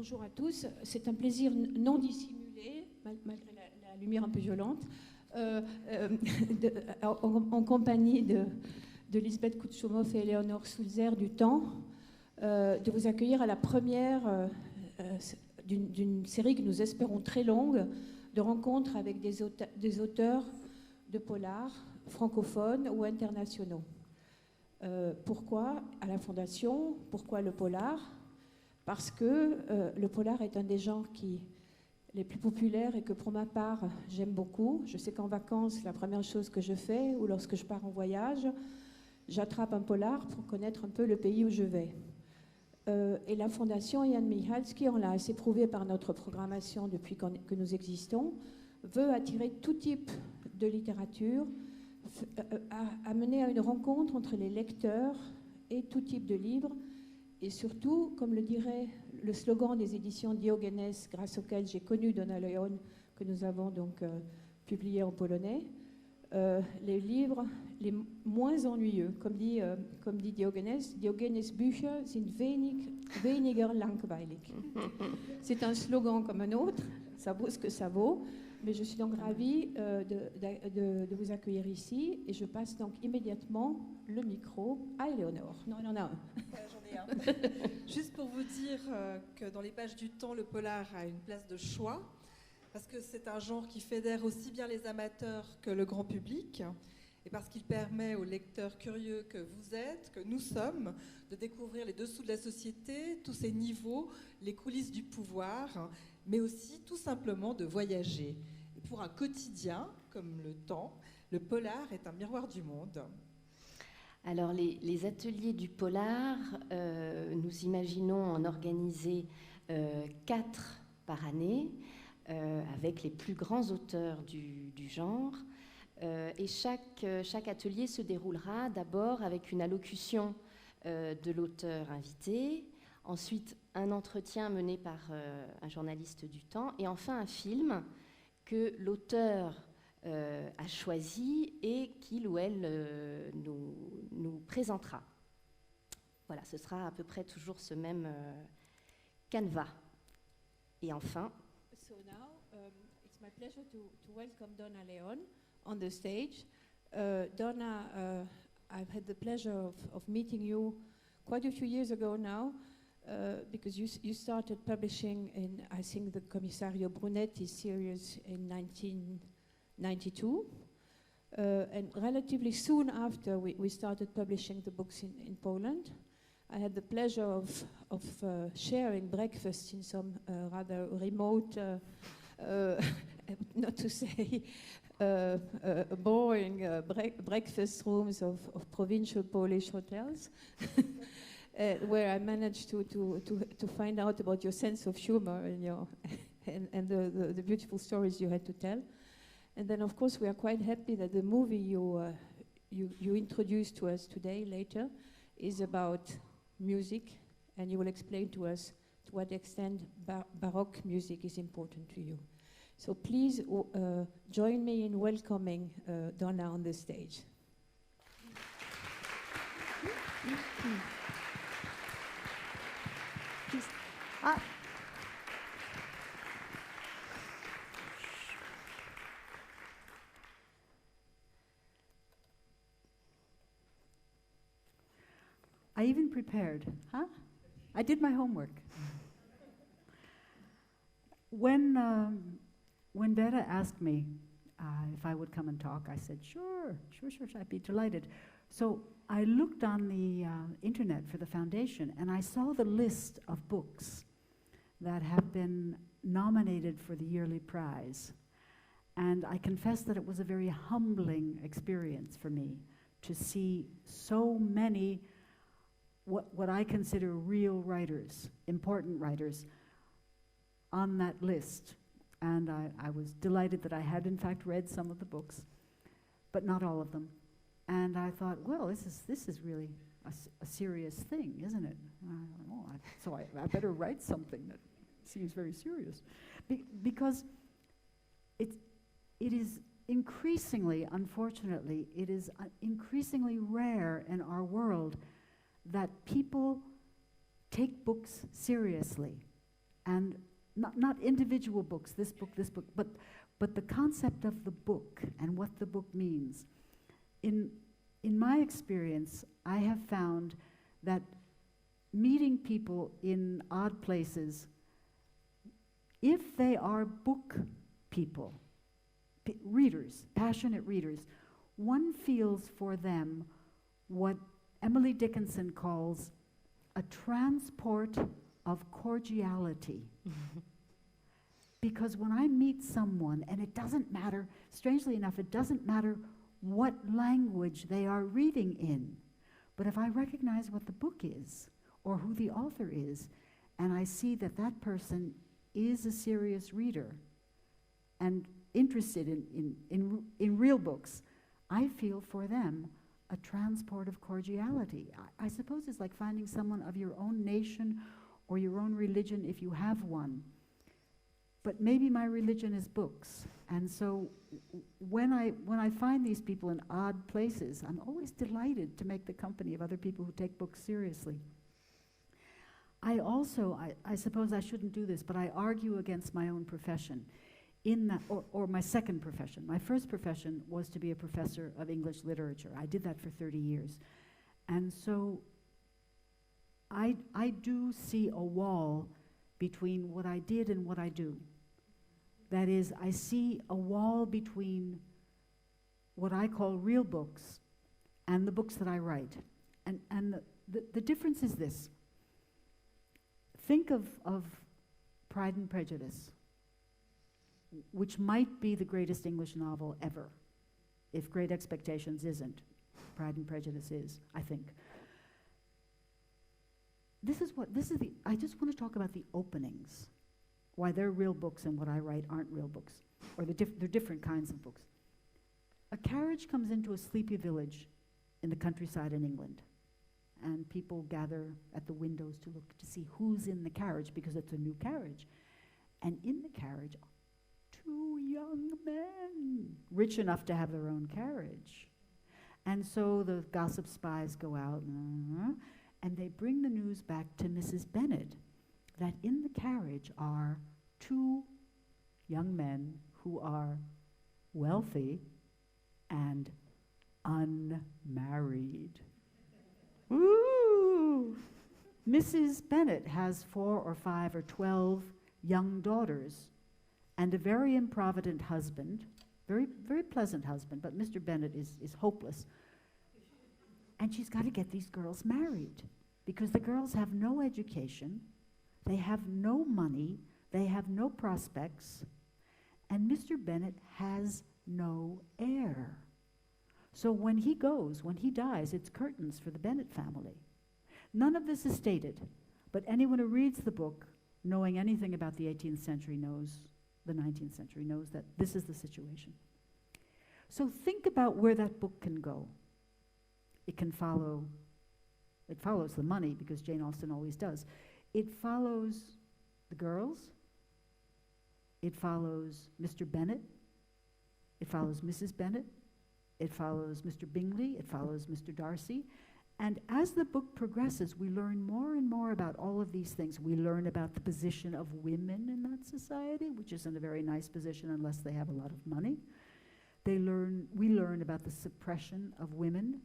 bonjour à tous. C'est un plaisir non dissimulé, malgré la lumière un peu violente, en compagnie de Lisbeth Koutsoumoff et Éléonore Sulzer du Temps, de vous accueillir à la première d'une série que nous espérons très longue, de rencontres avec des auteurs de polar francophones ou internationaux. Pourquoi à la Fondation? Pourquoi le polar? Parce que le polar est un des genres les plus populaires et que pour ma part j'aime beaucoup. Je sais qu'en vacances, la première chose que je fais, ou lorsque je pars en voyage, j'attrape un polar pour connaître un peu le pays où je vais. Et la Fondation Jan Michalski, on l'a assez prouvé par notre programmation depuis que nous existons, veut attirer tout type de littérature, amener à une rencontre entre les lecteurs et tout type de livres, et surtout, comme le dirait le slogan des éditions Diogenes, grâce auquel j'ai connu Donna Leon, que nous avons donc publié en polonais, les livres les moins ennuyeux. Comme dit Diogenes Bücher sind weniger langweilig. C'est un slogan comme un autre, ça vaut ce que ça vaut, mais je suis donc ravie de vous accueillir ici, et je passe donc immédiatement le micro à Éléonore. Non, il en a un. J'en ai un. Juste pour vous dire que dans les pages du Temps, le polar a une place de choix, parce que c'est un genre qui fédère aussi bien les amateurs que le grand public, et parce qu'il permet aux lecteurs curieux que vous êtes, que nous sommes, de découvrir les dessous de la société, tous ses niveaux, les coulisses du pouvoir, mais aussi tout simplement de voyager. Et pour un quotidien comme le Temps, le polar est un miroir du monde. Alors les ateliers du polar, nous imaginons en organiser 4 par année, avec les plus grands auteurs du genre. Et chaque atelier se déroulera d'abord avec une allocution de l'auteur invité, ensuite un entretien mené par un journaliste du Temps, et enfin un film que l'auteur a choisi et qu'il ou elle nous présentera. Voilà, ce sera à peu près toujours ce même canevas. Et enfin... So now, it's my pleasure to welcome Donna Leon on the stage. Donna, I've had the pleasure of meeting you quite a few years ago now, because you started publishing in, I think, the Commissario Brunetti series in 1992. And relatively soon after, we started publishing the books in Poland. I had the pleasure of sharing breakfast in some rather remote, not to say boring breakfast rooms of provincial Polish hotels, where I managed to find out about your sense of humor and the beautiful stories you had to tell. And then, of course, we are quite happy that the movie you introduced to us today, later, is about music, and you will explain to us to what extent Baroque music is important to you. So please join me in welcoming Donna on the stage. I even prepared, huh? I did my homework. When Beta asked me if I would come and talk, I said, sure, I'd be delighted. So I looked on the internet for the foundation, and I saw the list of books that have been nominated for the yearly prize. And I confess that it was a very humbling experience for me to see so many what I consider real writers, important writers, on that list. And I was delighted that I had in fact read some of the books, but not all of them. And I thought, well, this is really a serious thing, isn't it? So I better write something that seems very serious. Because it is increasingly, unfortunately, it is increasingly rare in our world that people take books seriously. And not individual books, this book, but the concept of the book and what the book means. In my experience, I have found that meeting people in odd places, if they are book people, readers, passionate readers, one feels for them what Emily Dickinson calls a transport of cordiality. Because when I meet someone, and it doesn't matter, strangely enough, it doesn't matter what language they are reading in, but if I recognize what the book is, or who the author is, and I see that that person is a serious reader and interested in real books, I feel for them a transport of cordiality. I suppose it's like finding someone of your own nation or your own religion if you have one. But maybe my religion is books. And so when I find these people in odd places, I'm always delighted to make the company of other people who take books seriously. I also, I suppose I shouldn't do this, but I argue against my own profession. In that, or my second profession. My first profession was to be a professor of English literature. I did that for 30 years. And so I do see a wall between what I did and what I do. That is, I see a wall between what I call real books and the books that I write. And the difference is this. Think of Pride and Prejudice, which might be the greatest English novel ever, if Great Expectations isn't. Pride and Prejudice is, I think. I just want to talk about the openings, why they're real books and what I write aren't real books, or they're different kinds of books. A carriage comes into a sleepy village in the countryside in England, and people gather at the windows to look to see who's in the carriage, because it's a new carriage. And in the carriage, 2 young men, rich enough to have their own carriage. And so the gossip spies go out, and they bring the news back to Mrs. Bennet that in the carriage are 2 young men who are wealthy and unmarried. Ooh! Mrs. Bennet has 4 or 5 or 12 young daughters and a very improvident husband, very, very pleasant husband, but Mr. Bennet is hopeless. And she's got to get these girls married because the girls have no education, they have no money, they have no prospects, and Mr. Bennet has no heir. So when he dies, it's curtains for the Bennet family. None of this is stated, but anyone who reads the book, knowing anything about the 18th century the 19th century knows that this is the situation. So think about where that book can go. It follows the money, because Jane Austen always does. It follows the girls. It follows Mr. Bennet. It follows Mrs. Bennet. It follows Mr. Bingley. It follows Mr. Darcy. And as the book progresses, we learn more and more about all of these things. We learn about the position of women in that society, which isn't a very nice position unless they have a lot of money. We learn about the suppression of women.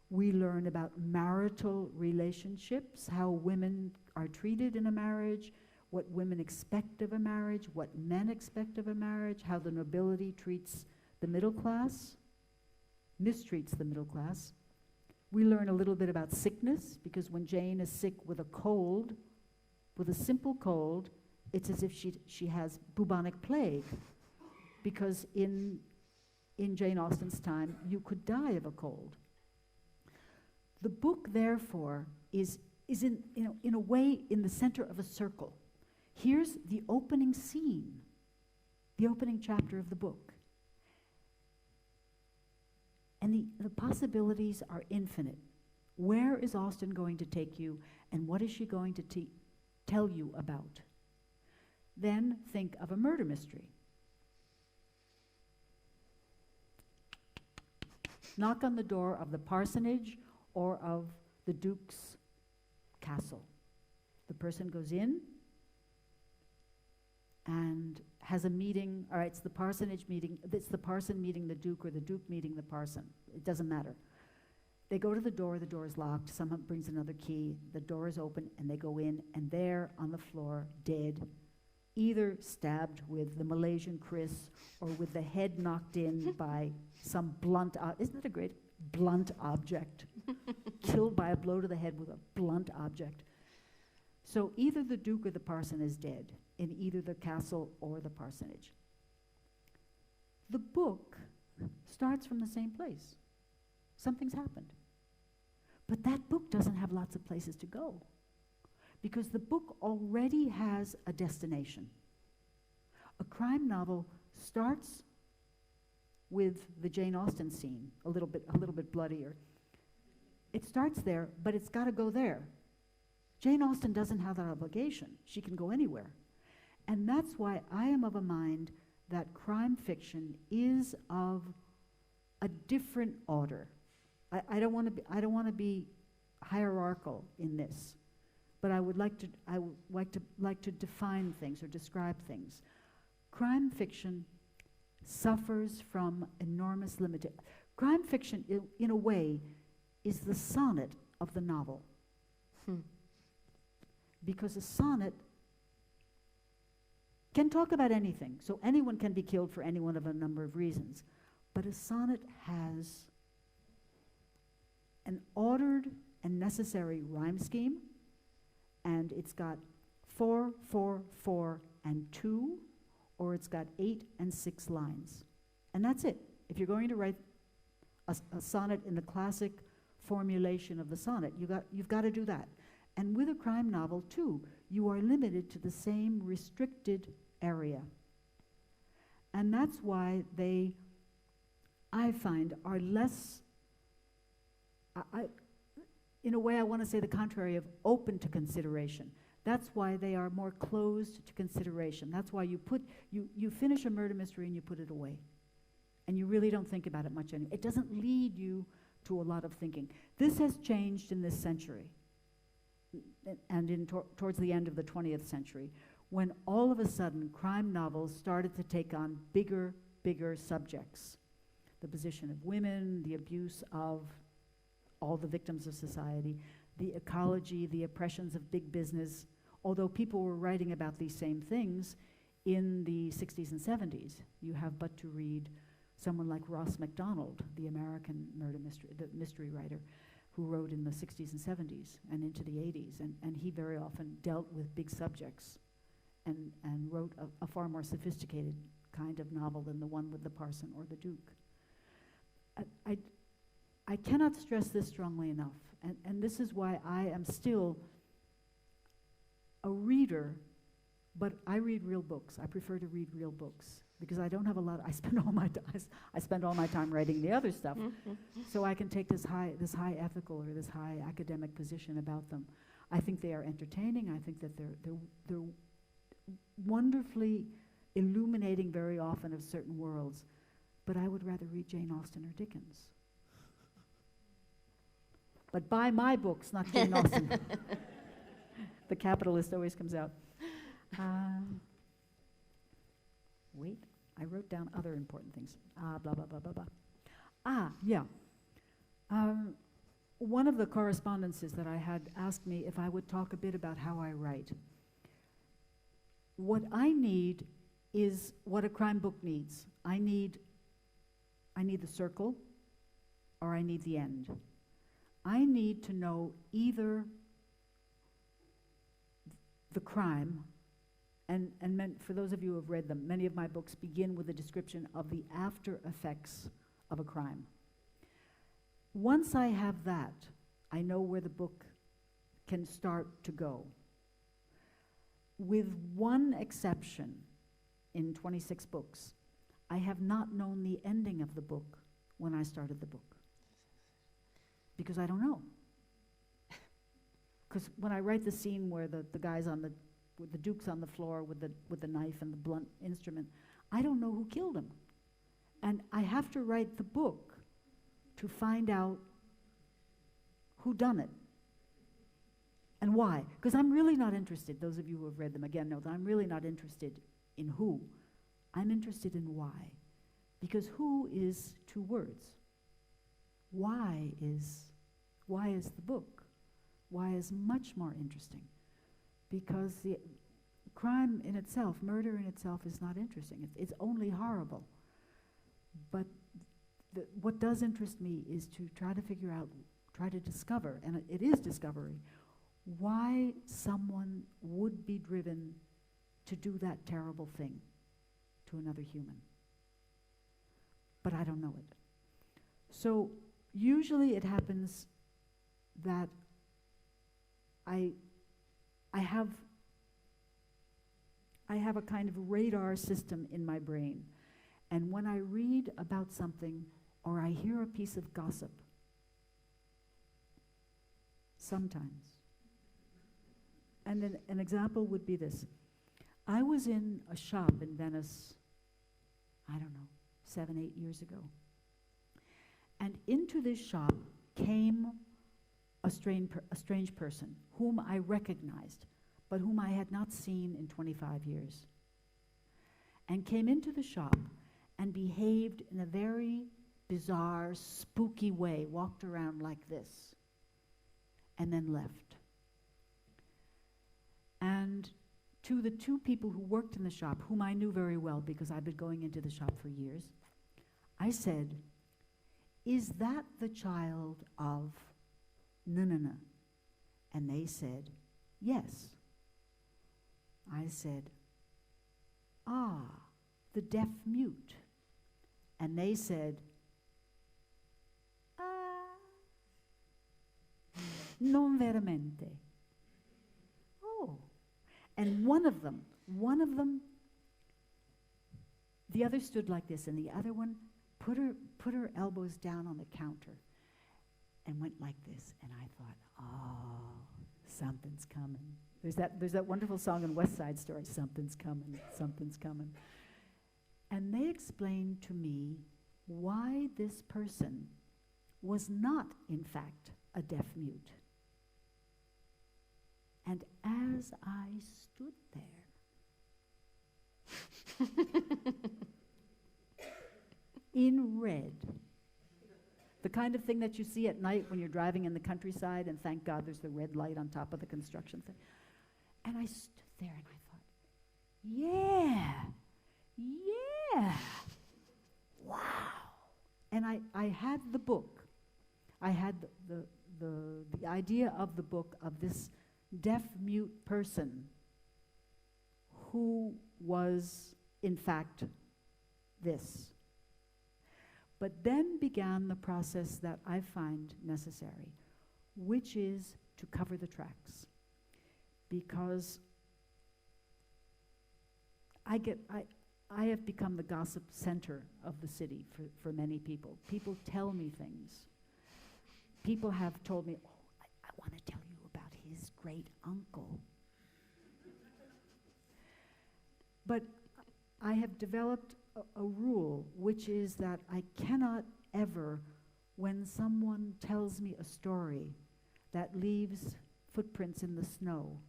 We learn about marital relationships, how women are treated in a marriage, what women expect of a marriage, what men expect of a marriage, how the nobility treats the middle class, mistreats the middle class. We learn a little bit about sickness, because when Jane is sick with a cold, with a simple cold, it's as if she has bubonic plague, because in Jane Austen's time, you could die of a cold. The book, therefore, is in a way in the center of a circle. Here's the opening scene, the opening chapter of the book. And the possibilities are infinite. Where is Austen going to take you, and what is she going to tell you about? Then think of a murder mystery. Knock on the door of the parsonage or of the Duke's castle. The person goes in, and has a meeting. All right, it's the parsonage meeting. It's the parson meeting the duke, or the duke meeting the parson. It doesn't matter. They go to the door is locked, someone brings another key, the door is open, and they go in, and there on the floor, dead, either stabbed with the Malaysian Chris, or with the head knocked in by some blunt, isn't it a great blunt object? Killed by a blow to the head with a blunt object. So either the duke or the parson is dead in either the castle or the parsonage. The book starts from the same place. Something's happened. But that book doesn't have lots of places to go, because the book already has a destination. A crime novel starts with the Jane Austen scene, a little bit bloodier. It starts there, but it's got to go there. Jane Austen doesn't have that obligation. She can go anywhere. And that's why I am of a mind that crime fiction is of a different order. I don't want to be hierarchical in this, but I would like to define things or describe things. Crime fiction suffers from enormous limitation. Crime fiction, in a way, is the sonnet of the novel. Because a sonnet can talk about anything, so anyone can be killed for any one of a number of reasons. But a sonnet has an ordered and necessary rhyme scheme, and it's got 4, 4, 4, and 2, or it's got 8 and 6 lines. And that's it. If you're going to write a sonnet in the classic formulation of the sonnet, you've got to do that. And with a crime novel, too, you are limited to the same restricted area. And that's why they, I find, are less, in a way I want to say the contrary of open to consideration. That's why they are more closed to consideration. That's why you finish a murder mystery and you put it away. And you really don't think about it much anymore. It doesn't lead you to a lot of thinking. This has changed in this century, and towards the end of the 20th century, when all of a sudden crime novels started to take on bigger subjects. The position of women, the abuse of all the victims of society, the ecology, the oppressions of big business, although people were writing about these same things in the 60s and 70s. You have but to read someone like Ross MacDonald, the American mystery writer, who wrote in the 60s and 70s and into the 80s, and he very often dealt with big subjects and wrote a far more sophisticated kind of novel than the one with the parson or the duke. I cannot stress this strongly enough, and this is why I am still a reader, but I read real books. I prefer to read real books because I don't have a lot. I spend all my time writing the other stuff, so I can take this high ethical or this high academic position about them. I think they are entertaining. I think that they're wonderfully illuminating very often of certain worlds, but I would rather read Jane Austen or Dickens. But buy my books, not Jane Austen. The capitalist always comes out. Wait, I wrote down other important things. Blah, blah, blah, blah, blah. Yeah. One of the correspondences that I had asked me if I would talk a bit about how I write. What I need is what a crime book needs. I need the circle, or I need the end. I need to know either the crime, and for those of you who have read them, many of my books begin with a description of the after effects of a crime. Once I have that, I know where the book can start to go. With one exception, in 26 books, I have not known the ending of the book when I started the book. Because I don't know. Because when I write the scene where the guy's with the duke's on the floor with the knife and the blunt instrument, I don't know who killed him. And I have to write the book to find out who done it and why. Because I'm really not interested, those of you who have read them again know that I'm really not interested in who. I'm interested in why. Because who is 2 words. Why is the book? Why is much more interesting. Because the crime in itself, murder in itself is not interesting. It's only horrible. But what does interest me is to try to figure out, try to discover, and it is discovery, why someone would be driven to do that terrible thing to another human. But I don't know it. So usually it happens that I have a kind of radar system in my brain. And when I read about something or I hear a piece of gossip, sometimes, and then an example would be this. I was in a shop in Venice, I don't know, 7, 8 years ago. And into this shop came a strange person whom I recognized, but whom I had not seen in 25 years. And came into the shop and behaved in a very bizarre, spooky way, walked around like this, and then left. And to the 2 people who worked in the shop, whom I knew very well because I'd been going into the shop for years, I said, "Is that the child of Nunana?" And they said, "Yes." I said, "Ah, the deaf mute." And they said, "Ah, non veramente." Oh. And one of them, the other stood like this, and the other one put her elbows down on the counter and went like this. And I thought, oh, something's coming. There's that wonderful song in West Side Story, something's coming, something's coming. And they explained to me why this person was not, in fact, a deaf mute. And as I stood there, in red, the kind of thing that you see at night when you're driving in the countryside, and thank God there's the red light on top of the construction thing. And I stood there and I thought, yeah, wow. And I had the book. I had the idea of the book of this deaf-mute person who was, in fact, this. But then began the process that I find necessary, which is to cover the tracks. Because I have become the gossip center of the city for many people. People tell me things. People have told me, oh, I want to tell you about his great uncle. But I have developed a rule, which is that I cannot ever, when someone tells me a story that leaves footprints in the snow,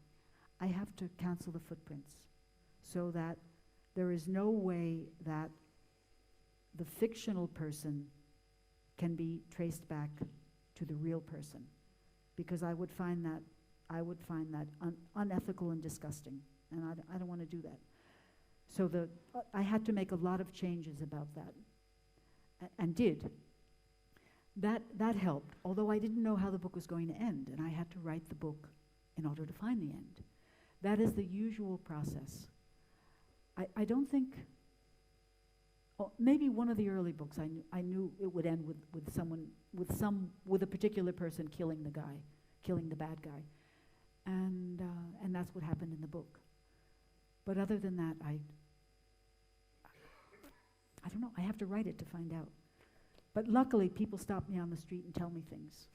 I have to cancel the footprints so that there is no way that the fictional person can be traced back to the real person, because I would find that unethical and disgusting, and I don't want to do that. So I had to make a lot of changes about that, and did. That helped, although I didn't know how the book was going to end, and I had to write the book in order to find the end. That is the usual process. I don't think, maybe one of the early books I knew it would end with a particular person killing the guy, killing the bad guy, and that's what happened in the book. But other than that, I don't know. I have to write it to find out. But luckily, people stop me on the street and tell me things,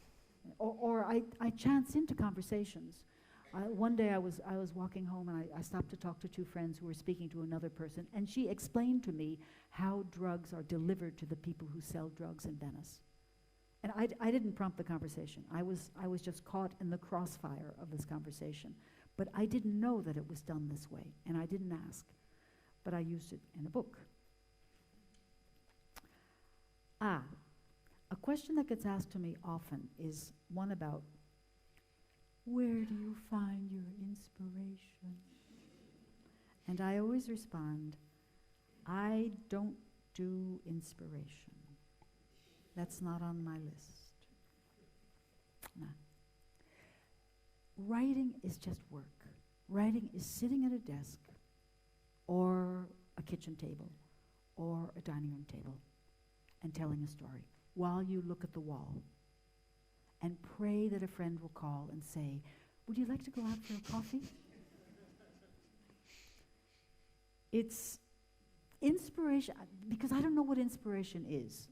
or I chance into conversations. One day I was walking home and I stopped to talk to 2 friends who were speaking to another person, and she explained to me how drugs are delivered to the people who sell drugs in Venice. And I didn't prompt the conversation. I was just caught in the crossfire of this conversation. But I didn't know that it was done this way, and I didn't ask. but I used it in a book. A question that gets asked to me often is one about, where do you find your inspiration? And I always respond, I don't do inspiration. That's not on my list. No. Writing is just work. Writing is sitting at a desk or a kitchen table or a dining room table and telling a story while you look at the wall and pray that a friend will call and say, would you like to go out for a coffee? It's inspiration, because I don't know what inspiration is.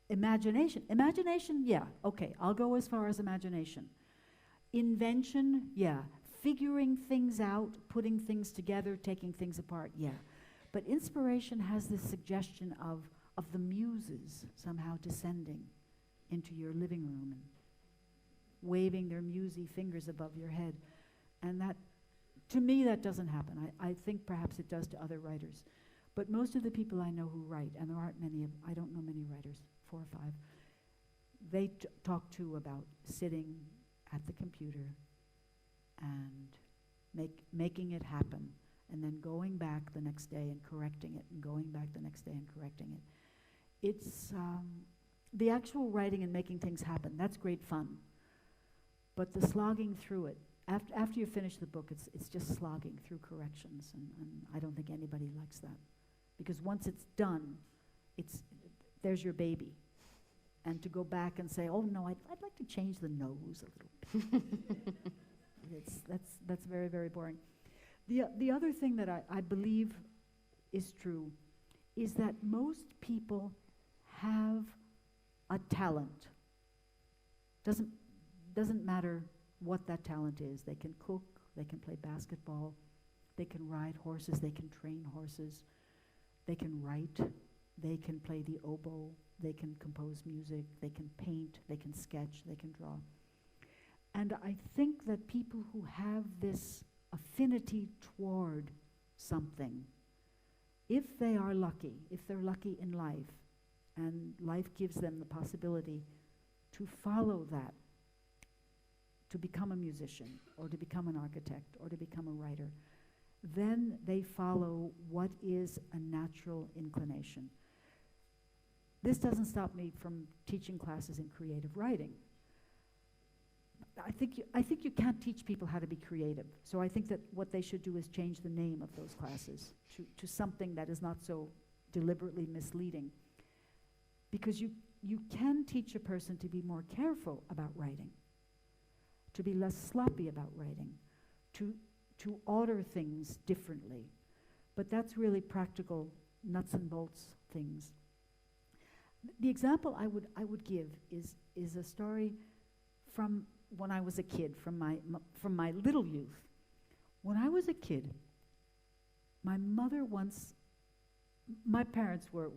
Imagination, yeah, okay, I'll go as far as imagination. Invention, yeah. Figuring things out, putting things together, taking things apart, yeah. But inspiration has this suggestion of the muses somehow descending into your living room and waving their musy fingers above your head. And that, to me, that doesn't happen. I think perhaps it does to other writers. But most of the people I know who write, and there aren't many, I don't know many writers, 4 or 5, they talk too about sitting at the computer and making it happen, and then going back the next day and correcting it, and going back the next day and correcting it. It's the actual writing and making things happen. That's great fun. But the slogging through it, after you finish the book, it's just slogging through corrections, and I don't think anybody likes that. Because once it's done, there's your baby. And to go back and say, oh no, I'd like to change the nose a little bit. That's very, very boring. The other thing that I believe is true is that most people have a talent. Doesn't matter what that talent is. They can cook, they can play basketball, they can ride horses, they can train horses, they can write, they can play the oboe, they can compose music, they can paint, they can sketch, they can draw. And I think that people who have this affinity toward something, if they are lucky, if they're lucky in life, and life gives them the possibility to follow that, to become a musician, or to become an architect, or to become a writer, then they follow what is a natural inclination. This doesn't stop me from teaching classes in creative writing. I think you can't teach people how to be creative. So I think that what they should do is change the name of those classes to something that is not so deliberately misleading. Because you can teach a person to be more careful about writing, to be less sloppy about writing, to order things differently. But that's really practical nuts and bolts things. The example I would give is a story from when I was a kid, from my little youth. When I was a kid, my mother my parents were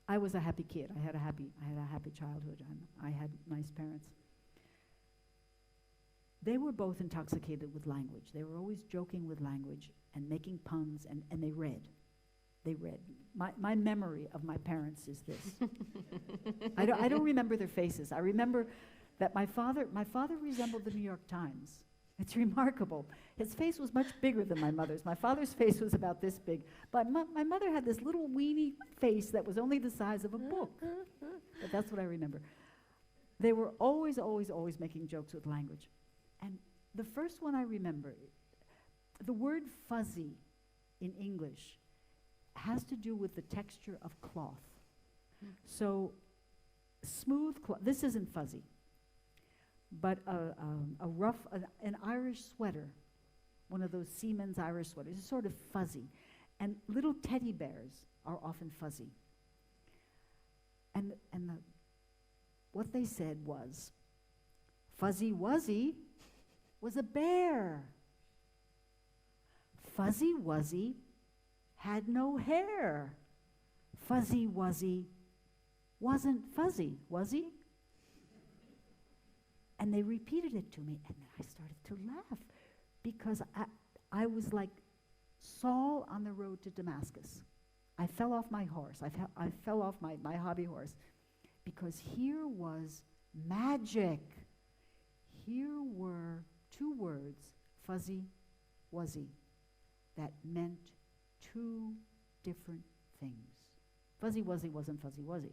I was a happy kid. I had a happy childhood, and I had nice parents. They were both intoxicated with language. They were always joking with language and making puns, and they read. They read. My memory of my parents is this. I don't remember their faces. I remember that my father resembled the New York Times. It's remarkable. His face was much bigger than my mother's. My father's face was about this big. But my mother had this little weeny face that was only the size of a book. But that's what I remember. They were always, always, always making jokes with language. And the first one I remember, the word fuzzy in English has to do with the texture of cloth. So smooth cloth, this isn't fuzzy, but a rough, an Irish sweater, one of those seamen's Irish sweaters, is sort of fuzzy. And little teddy bears are often fuzzy. And what they said was, Fuzzy Wuzzy was a bear. Fuzzy Wuzzy had no hair. Fuzzy Wuzzy wasn't fuzzy, was he? And they repeated it to me, and I started to laugh because I was like Saul on the road to Damascus. I fell off my horse. I fell off my hobby horse because here was magic. Here were two words, fuzzy, wuzzy, that meant two different things. Fuzzy Wuzzy wasn't Fuzzy Wuzzy.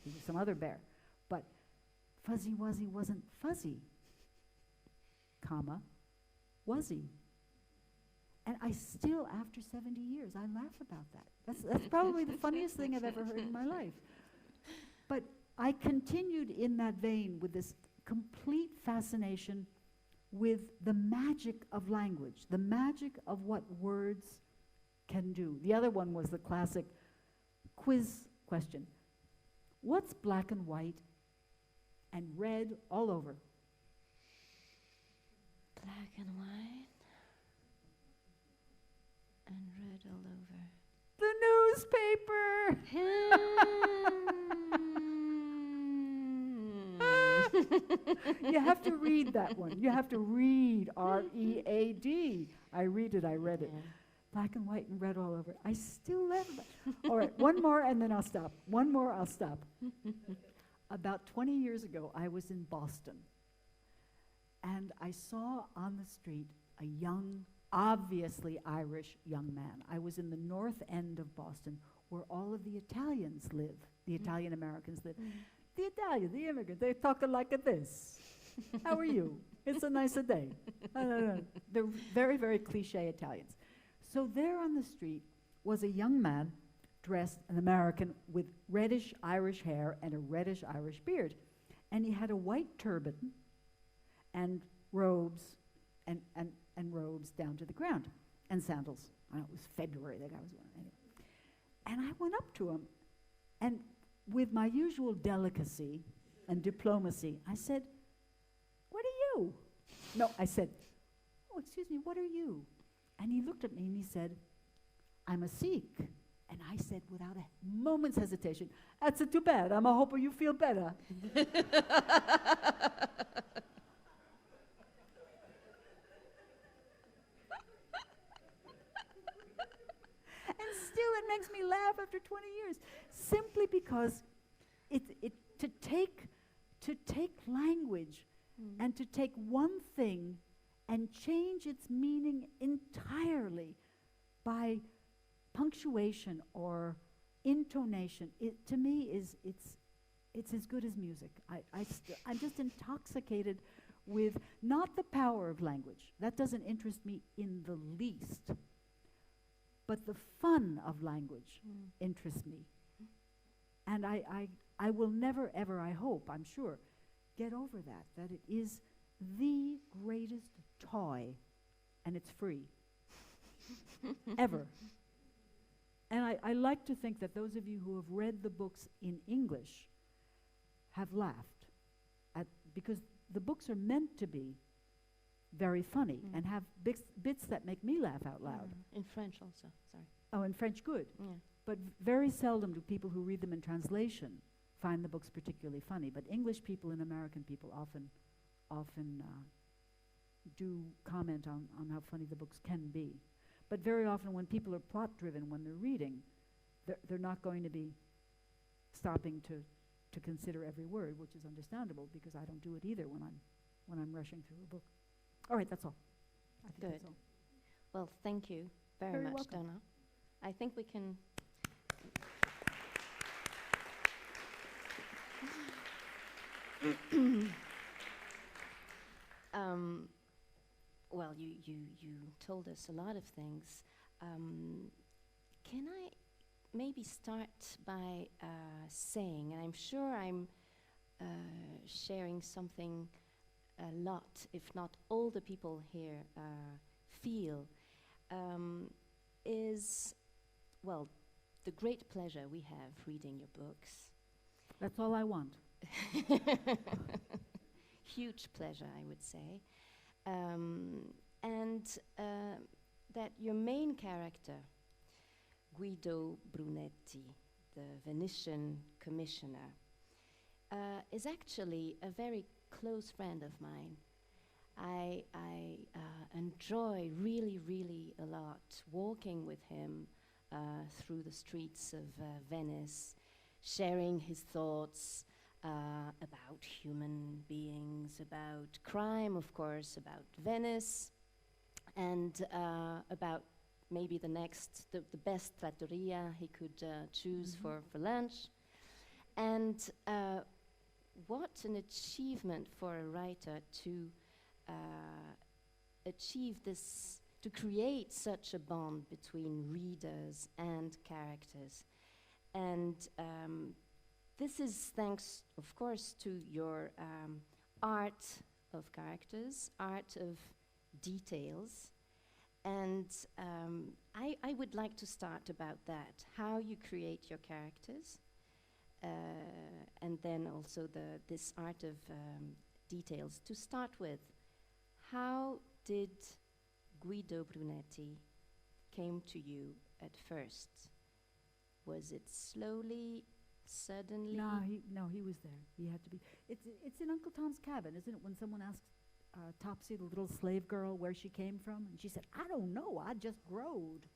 He was some other bear. But Fuzzy Wuzzy wasn't fuzzy, comma, wuzzy. And I still, after 70 years, I laugh about that. That's probably the funniest thing I've ever heard in my life. But I continued in that vein with this complete fascination with the magic of language, the magic of what words can do. The other one was the classic quiz question. What's black and white and red all over? Black and white and red all over. The newspaper! You have to read that one. You have to read R-E-A-D. I read it, I read it. Yeah. Black and white and red all over. I still laugh about it. All right, one more and then I'll stop. One more, I'll stop. About 20 years ago, I was in Boston. And I saw on the street a young, obviously Irish young man. I was in the north end of Boston where all of the Italians live, the Italian Americans live. The Italians, the immigrants, they talk like this. How are you? It's a nice day. They're very, very cliche Italians. So there on the street was a young man dressed, an American, with reddish Irish hair and a reddish Irish beard. And he had a white turban and robes and robes down to the ground and sandals. I know it was February, that guy was wearing anyway. And I went up to him and with my usual delicacy and diplomacy, I said, "What are you?" No, I said, "Oh, excuse me, what are you?" And he looked at me and he said, "I'm a Sikh." And I said without a moment's hesitation, "That's too bad. I'm a hope you feel better." And still it makes me laugh after 20 years, simply because to take language and to take one thing and change its meaning entirely by punctuation or intonation, to me it's as good as music. I'm just intoxicated with not the power of language. That doesn't interest me in the least. But the fun of language interests me. And I will never, ever, I hope, I'm sure, get over that it is the greatest toy, and it's free, ever. And I like to think that those of you who have read the books in English have laughed, because the books are meant to be very funny and have bits that make me laugh out loud. In French also, sorry. Oh, in French, good. Yeah. But very seldom do people who read them in translation find the books particularly funny. But English people and American people often do comment on how funny the books can be. But very often when people are plot-driven, when they're reading, they're not going to be stopping to consider every word, which is understandable because I don't do it either when I'm rushing through a book. All right, that's all. I think Good. that's all. Well, thank you very Very much, welcome. Donna. I think we can... Well, you told us a lot of things. Can I maybe start by saying, and I'm sure I'm sharing something a lot, if not all the people here feel, is, well, the great pleasure we have reading your books. That's all I want. Huge pleasure, I would say. And that your main character, Guido Brunetti, the Venetian commissioner, is actually a very close friend of mine. I enjoy really, really a lot walking with him through the streets of Venice, sharing his thoughts about human beings, about crime, of course, about Venice, and about maybe the best trattoria he could choose for lunch. And what an achievement for a writer to achieve this, to create such a bond between readers and characters. And this is thanks, of course, to your art of characters, art of details. And I would like to start about that, how you create your characters, and then also this art of details. To start with, how did Guido Brunetti came to you at first? Was it slowly, suddenly? No, he was there. He had to be. It's in Uncle Tom's Cabin, isn't it? When someone asks Topsy, the little slave girl, where she came from, and she said, "I don't know. I just growed."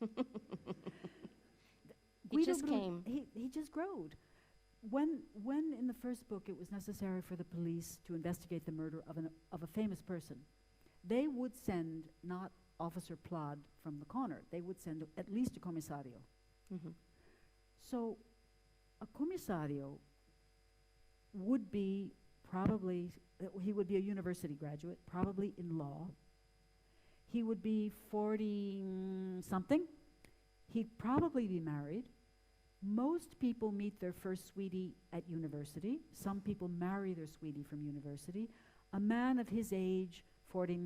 He just came. He just growed. When in the first book it was necessary for the police to investigate the murder of a famous person, they would send not Officer Plod from the corner. They would send at least a commissario. Mm-hmm. So a commissario would be probably, he would be a university graduate, probably in law. He would be 40-something. He'd probably be married. Most people meet their first sweetie at university. Some people marry their sweetie from university. A man of his age, 40,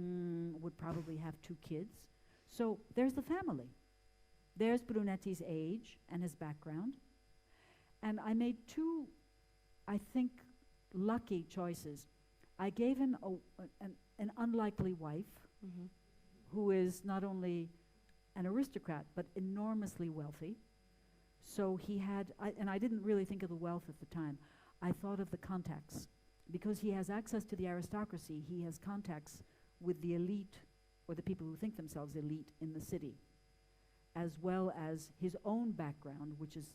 would probably have 2 kids. So there's the family. There's Brunetti's age and his background. And I made 2, I think, lucky choices. I gave him an unlikely wife, Mm-hmm. who is not only an aristocrat, but enormously wealthy. So he had, and I didn't really think of the wealth at the time. I thought of the contacts. Because he has access to the aristocracy, he has contacts with the elite, or the people who think themselves elite in the city, as well as his own background, which is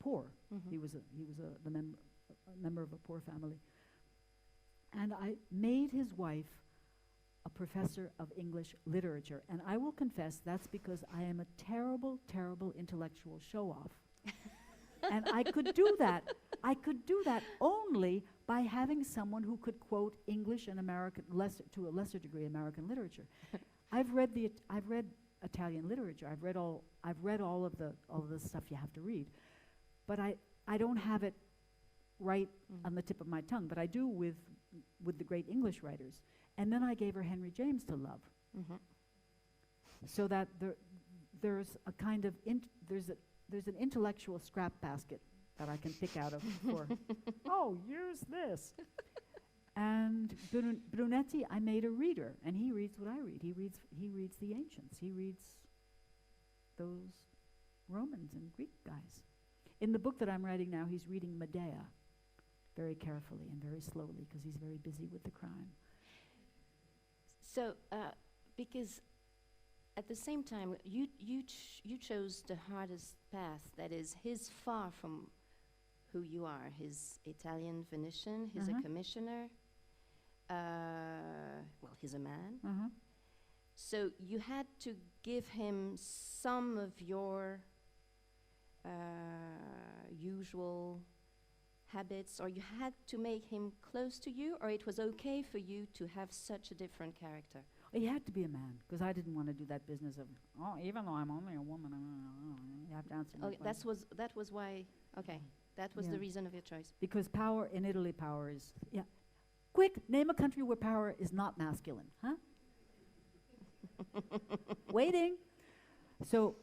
poor. Mm-hmm. He was a member of a poor family. And I made his wife a professor of English literature. And I will confess that's because I am a terrible, terrible intellectual show-off. And I could do that. I could do that only by having someone who could quote English and American, to a lesser degree, American literature. I've read Italian literature. I've read all of the stuff you have to read, but I don't have it right on the tip of my tongue. But I do with the great English writers. And then I gave her Henry James to love, Mm-hmm. so that there's a kind of there's an intellectual scrap basket that I can pick out of for, oh, use this. And Brunetti, I made a reader, and he reads what I read. He reads the ancients. He reads those Romans and Greek guys. In the book that I'm writing now, he's reading Medea very carefully and very slowly because he's very busy with the crime. So, because at the same time, you chose the hardest path, that is, he's far from who you are. He's Italian Venetian, he's a commissioner, well, he's a man. So you had to give him some of your usual habits, or you had to make him close to you, or it was okay for you to have such a different character? He had to be a man, because I didn't want to do that business of, oh, even though I'm only a woman, you have to answer my question. That was why, okay, that was the reason of your choice. Because power, in Italy, power is, Quick, name a country where power is not masculine, huh? Waiting. So,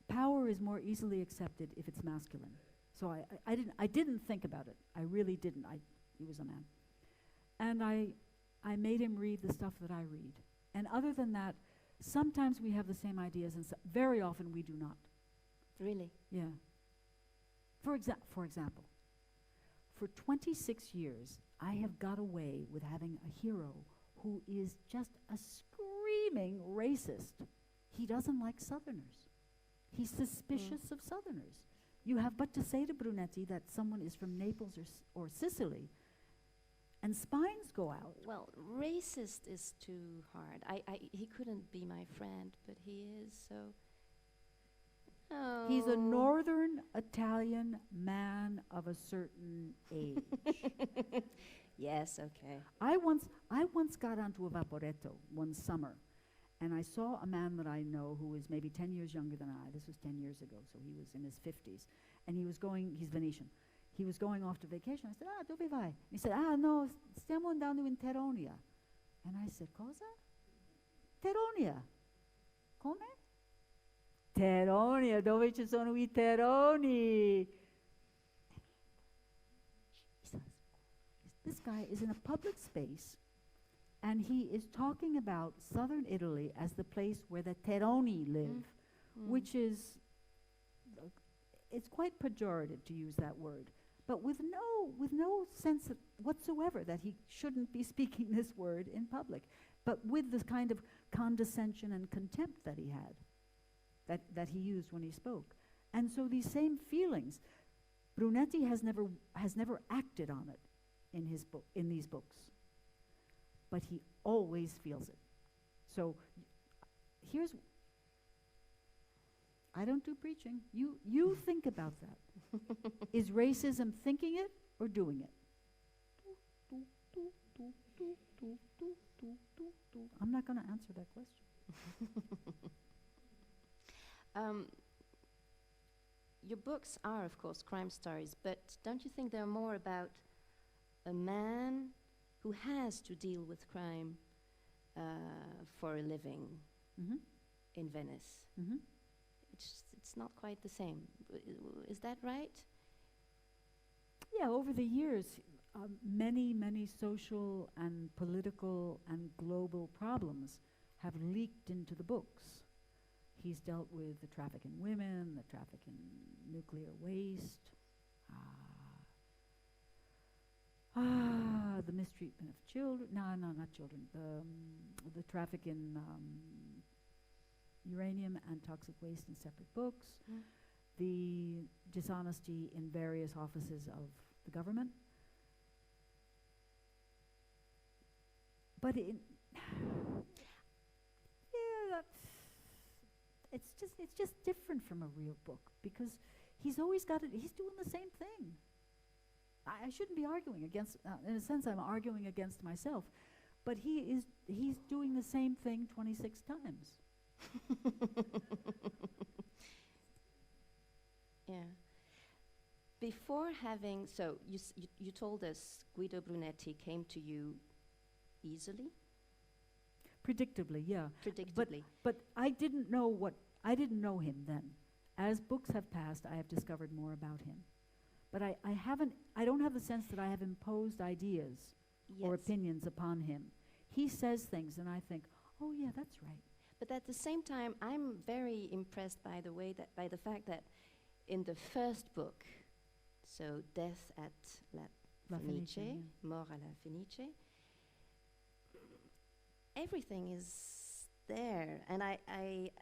power is more easily accepted if it's masculine. So I didn't think about it. I really didn't. He was a man. And I made him read the stuff that I read. And other than that, sometimes we have the same ideas, and very often we do not. Really? Yeah. For example, for 26 years, I have got away with having a hero who is just a screaming racist. He doesn't like Southerners. He's suspicious of Southerners. You have but to say to Brunetti that someone is from Naples or Sicily, and spines go out. Well, racist is too hard. He couldn't be my friend, but he is, so... Oh. He's a northern Italian man of a certain age. Yes, okay. I once got onto a Vaporetto one summer, and I saw a man that I know who was maybe 10 years younger than I. This was 10 years ago, so he was in his 50s. And he's Venetian. He was going off to vacation. I said, dove vai? He said, no, stiamo andando in Teronia. And I said, cosa? Teronia. Come? Teronia, dove ci sono I teroni? This guy is in a public space, and he is talking about southern Italy as the place where the Teroni live, which is, it's quite pejorative to use that word, but with no sense whatsoever that he shouldn't be speaking this word in public, but with this kind of condescension and contempt that he had, that he used when he spoke. And so these same feelings, Brunetti has never acted on it in these books, but he always feels it. So I don't do preaching. You think about that. Is racism thinking it or doing it? I'm not going to answer that question. Your books are, of course, crime stories, but don't you think they're more about a man who has to deal with crime for a living in Venice? It's not quite the same. Is that right? Yeah, over the years, many social and political and global problems have leaked into the books. He's dealt with the traffic in women, the traffic in nuclear waste, the mistreatment of children. No, not children. The traffic in uranium and toxic waste in separate books. The dishonesty in various offices of the government. But it's just different from a real book, because he's always got it. He's doing the same thing. I shouldn't be arguing against. In a sense, I'm arguing against myself, but he's doing the same thing 26 times. Yeah. Before having, so you told us Guido Brunetti came to you easily? Predictably, yeah. Predictably. But I didn't know him then. As books have passed, I have discovered more about him. But I don't have the sense that I have imposed ideas or opinions upon him. He says things and I think, oh yeah, that's right. But at the same time, I'm very impressed by the fact that in the first book, so Death at La Fenice, yeah. Mort à la Fenice, everything is there. And I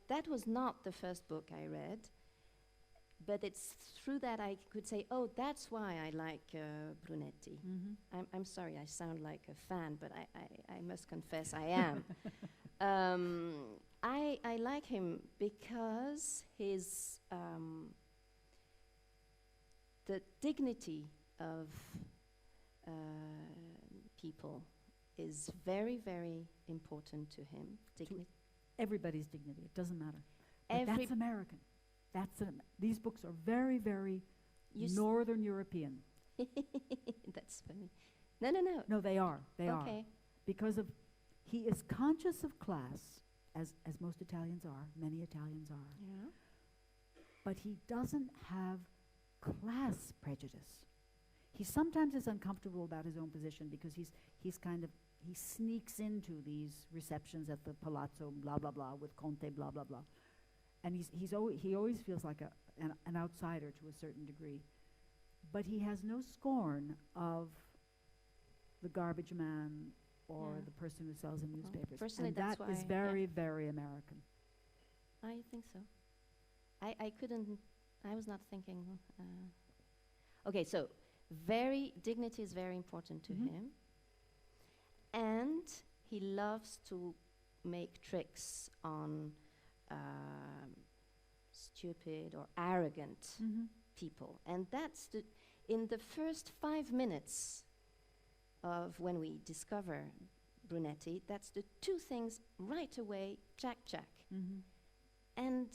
that was not the first book I read, but it's through that I could say, oh, that's why I like Brunetti. I'm sorry, I sound like a fan, but I must confess I am. I like him because his the dignity of people is very, very important to him. Everybody's dignity, it doesn't matter. But that's American. These books are very, very Northern European. That's funny. No. No, they are. They are. Okay. Because he is conscious of class, as most Italians are, many Italians are. Yeah. But he doesn't have class prejudice. He sometimes is uncomfortable about his own position because he sneaks into these receptions at the Palazzo, blah, blah, blah, with Conte, blah, blah, blah. And he always feels like an outsider to a certain degree. But he has no scorn of the garbage man or Yeah. the person who sells in newspapers. personally, And that's that why, is very, very American. I think so. I couldn't, I was not thinking. Okay, so dignity is very important to Mhm. him. And he loves to make tricks on stupid or arrogant people. And that's in the first 5 minutes of when we discover Brunetti, that's the two things right away, Jack. And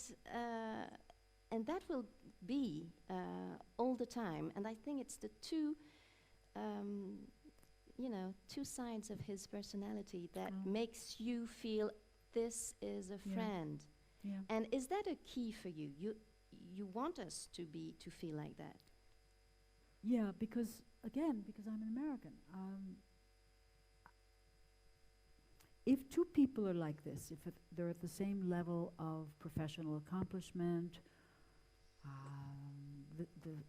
that will be all the time. And I think it's the two sides of his personality that makes you feel this is a friend. Yeah. And is that a key for you? You want us to feel like that? Yeah, because I'm an American. If two people are like this, if they're at the same level of professional accomplishment,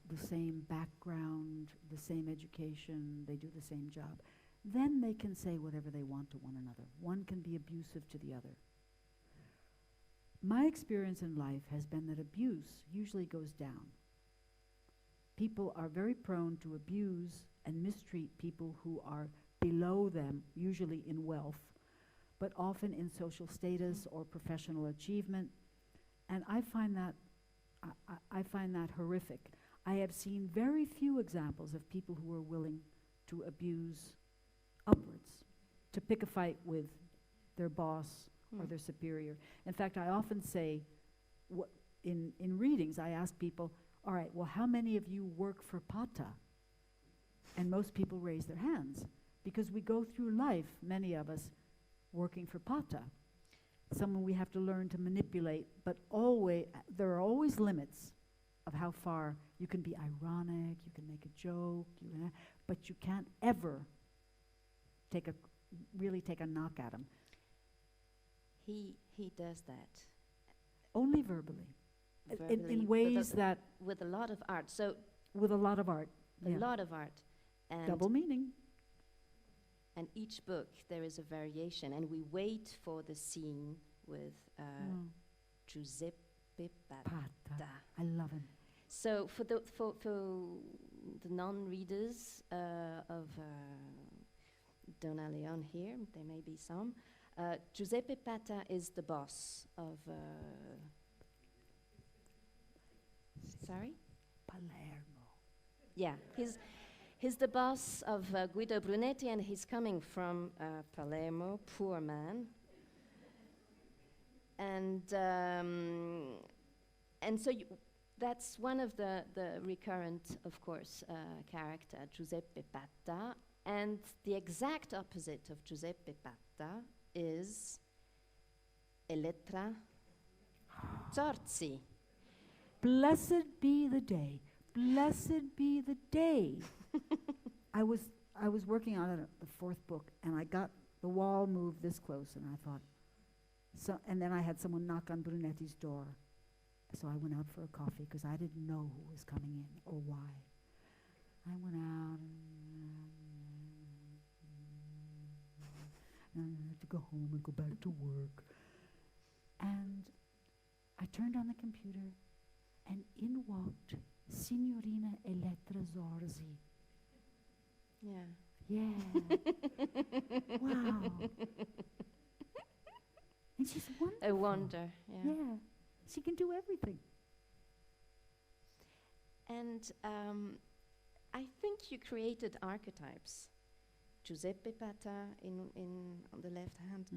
the same background, the same education, they do the same job, then they can say whatever they want to one another. One can be abusive to the other. My experience in life has been that abuse usually goes down. People are very prone to abuse and mistreat people who are below them, usually in wealth, but often in social status or professional achievement. And I find that horrific. I have seen very few examples of people who are willing to abuse upwards, to pick a fight with their boss or their superior. In fact, I often say, in readings, I ask people, all right, well, how many of you work for Pata? And most people raise their hands, because we go through life, many of us, working for Pata, someone we have to learn to manipulate, but there are always limits of how far you can be ironic, you can make a joke, but you can't ever really take a knock at him. He does that. Only verbally. In ways that... With a lot of art. So with a lot of art. A lot of art. And double meaning. And each book there is a variation, and we wait for the scene with Giuseppe Pata. I love him. So for the non-readers of Donna Leon here, there may be some. Giuseppe Pata is the boss of. Sorry? Palermo. Yeah, he's the boss of Guido Brunetti, and he's coming from Palermo, poor man. And so that's one of the recurrent, of course, character, Giuseppe Pata. And the exact opposite of Giuseppe Pata is Elettra Zorzi. Blessed be the day. Blessed be the day. I was working on the fourth book, and I got the wall moved this close, and I thought, and then I had someone knock on Brunetti's door. So I went out for a coffee because I didn't know who was coming in or why. I went out and I had to go home and go back to work. And I turned on the computer, and in walked Signorina Elettra Zorzi. Yeah. Yeah. Wow. And she's wonderful. A wonder, yeah. Yeah. She can do everything. And I think you created archetypes. Giuseppe Pata on the left hand,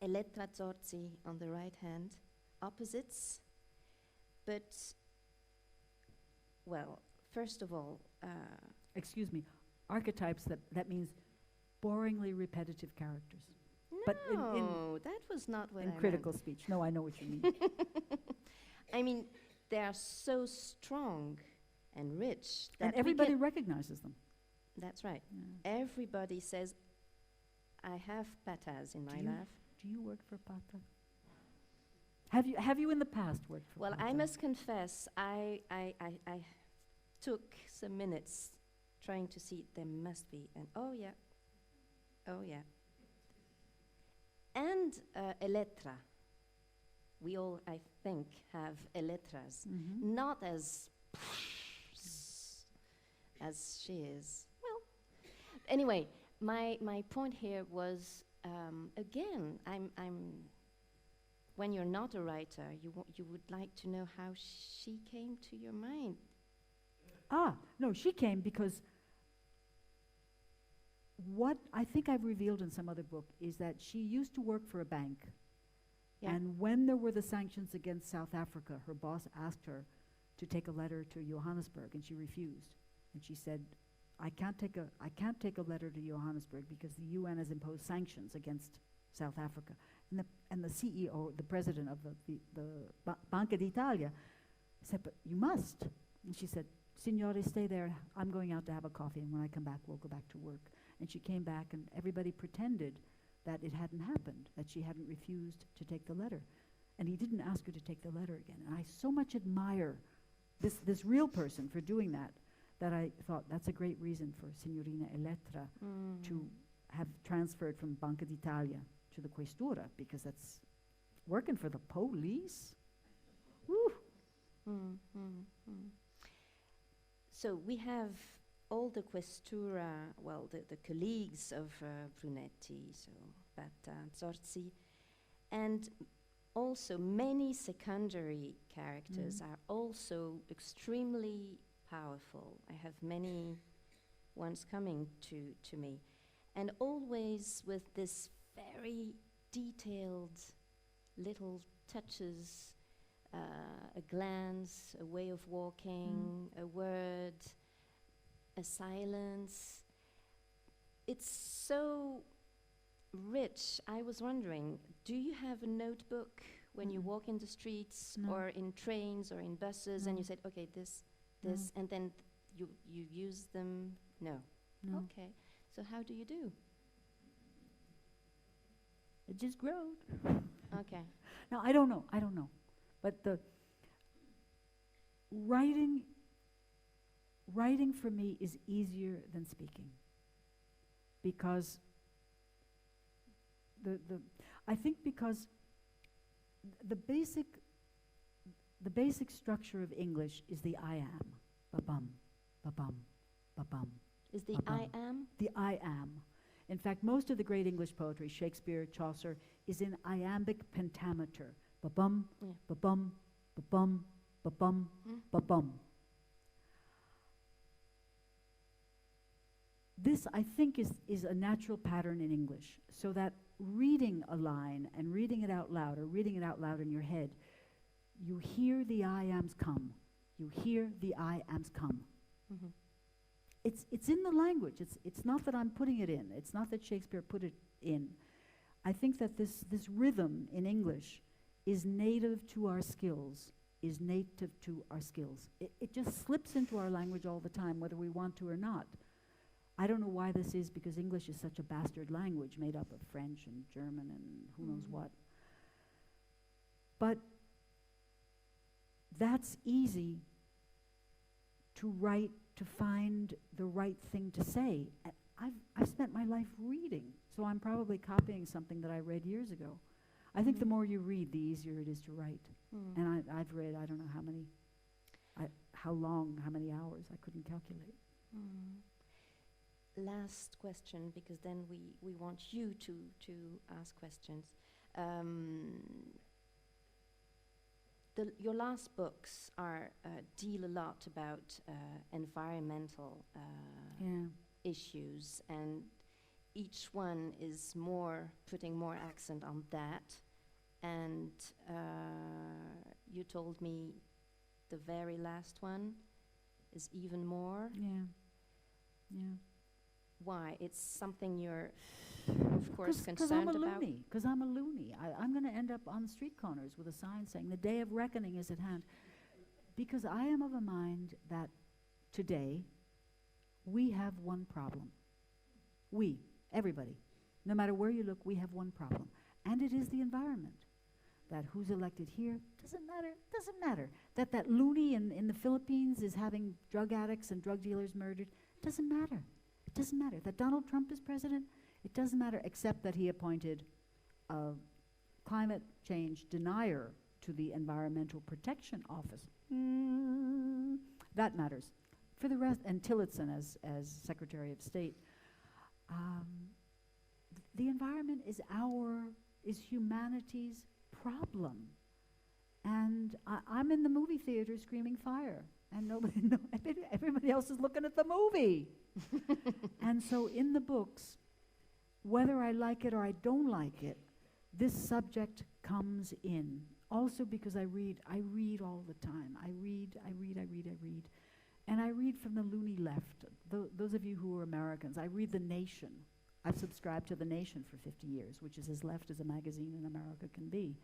Elettra Zorzi on the right hand, opposites. But, well, first of all... Excuse me, archetypes, that means boringly repetitive characters. No, but that was not what I meant. In critical speech. No, I know what you mean. I mean, they are so strong and rich. That and everybody recognizes them. That's right. Yeah. Everybody says, I have patas in my life. Do you work for Pata? Have you in the past worked for Pata? Well, I must confess, I took some minutes trying to see there must be, and oh yeah, Oh, yeah. And Elettra. We all, I think, have Eletras. Not as she is. Well, anyway, my point here was, again, when you're not a writer, you would like to know how she came to your mind. No, she came because what I think I've revealed in some other book is that she used to work for a bank. Yeah. And when there were the sanctions against South Africa, her boss asked her to take a letter to Johannesburg, and she refused. And she said, I can't take a letter to Johannesburg because the UN has imposed sanctions against South Africa. And the CEO, the president of the Banca d'Italia, said, but you must. And she said, Signore, stay there. I'm going out to have a coffee, and when I come back, we'll go back to work. And she came back, and everybody pretended that it hadn't happened, that she hadn't refused to take the letter. And he didn't ask her to take the letter again. And I so much admire this real person for doing that I thought that's a great reason for Signorina Elettra to have transferred from Banca d'Italia to the Questura, because that's working for the police. Woo! So we have all the Questura, well, the colleagues of Brunetti, so Batta, Zorzi, and also many secondary characters are also extremely powerful. I have many ones coming to me, and always with this very detailed little touches, a glance, a way of walking, a word, a silence. It's so rich. I was wondering, do you have a notebook when you walk in the streets or in trains or in buses and you said, okay, this, and then you use them? No. Okay. So how do you do? It just growed. Okay. Now, I don't know. But the writing for me is easier than speaking, because I think because the basic structure of English is the I am. Ba-bum, ba-bum, ba-bum. Is the ba-bum. I am? The I am. In fact, most of the great English poetry, Shakespeare, Chaucer, is in iambic pentameter. Ba-bum, ba-bum, ba-bum, ba-bum, ba-bum. This, I think, is a natural pattern in English, so that reading a line and reading it out loud, or reading it out loud in your head, you hear the I ams come. You hear the I ams come. It's in the language. It's not that I'm putting it in. It's not that Shakespeare put it in. I think that this rhythm in English is native to our skills, It just slips into our language all the time, whether we want to or not. I don't know why this is, because English is such a bastard language made up of French and German and who knows what. But that's easy to write, to find the right thing to say. I've spent my life reading, so I'm probably copying something that I read years ago. I think the more you read, the easier it is to write. And I've read, I don't know how many, how long, how many hours, I couldn't calculate. Last question, because then we want you to ask questions. Your last books deal a lot about environmental issues, and each one is putting more accent on that. And you told me the very last one is even more. Yeah. Why? It's something you're, of course, concerned about? Because I'm a loony. I'm going to end up on street corners with a sign saying, the day of reckoning is at hand. Because I am of a mind that today we have one problem. We, everybody, no matter where you look, we have one problem. And it is the environment. That who's elected here, doesn't matter. That loony in the Philippines is having drug addicts and drug dealers murdered, doesn't matter. It doesn't matter. That Donald Trump is president, It doesn't matter, except that he appointed a climate change denier to the Environmental Protection Office. That matters. For the rest, and Tillotson as Secretary of State, the environment is humanity's problem. And I'm in the movie theater screaming fire, and everybody else is looking at the movie. And so in the books, whether I like it or I don't like it, this subject comes in. Also because I read all the time. I read. And I read from the loony left. Those of you who are Americans, I read The Nation. I've subscribed to The Nation for 50 years, which is as left as a magazine in America can be.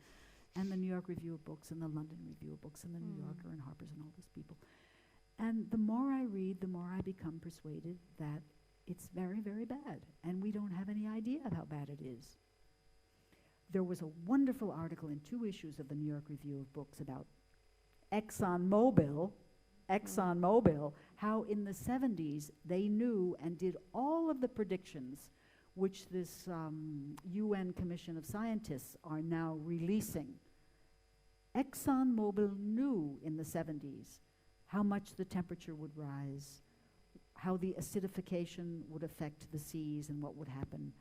And the New York Review of Books and the London Review of Books and the New Yorker and Harper's and all those people. And the more I read, the more I become persuaded that it's very, very bad. And we don't have any idea of how bad it is. There was a wonderful article in 2 issues of the New York Review of Books about ExxonMobil, how in the 70s they knew and did all of the predictions which this UN Commission of Scientists are now releasing. ExxonMobil knew in the 70s how much the temperature would rise, how the acidification would affect the seas and what would happen,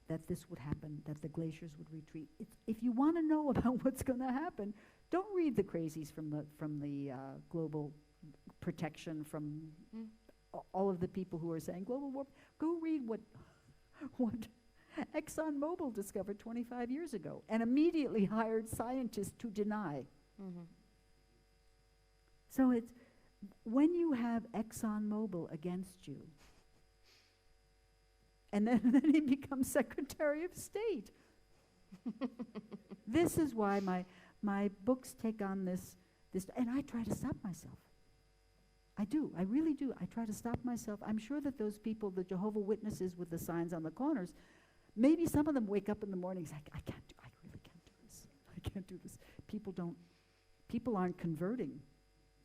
that this would happen, that the glaciers would retreat. If you want to know about what's going to happen, don't read the crazies from the global protection, from all of the people who are saying global warming. Go read what ExxonMobil discovered 25 years ago and immediately hired scientists to deny. So it's when you have ExxonMobil against you, and then he becomes Secretary of State. This is why my books take on this, and I try to stop myself. I do, I really do. I try to stop myself. I'm sure that those people, the Jehovah's Witnesses with the signs on the corners, maybe some of them wake up in the morning and say, I really can't do this. I can't do this. People aren't converting.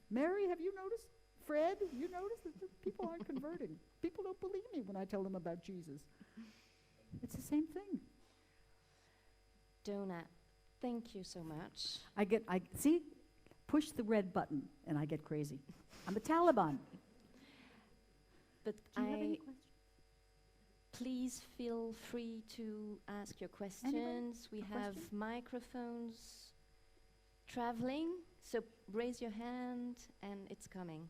Mary, have you noticed? Fred, you notice that people aren't converting. People don't believe me when I tell them about Jesus. It's the same thing. Donna, thank you so much. I see, push the red button and I get crazy. I'm a Taliban. But Do you have any questions? please feel free to ask your questions. We have microphones traveling, so raise your hand and it's coming.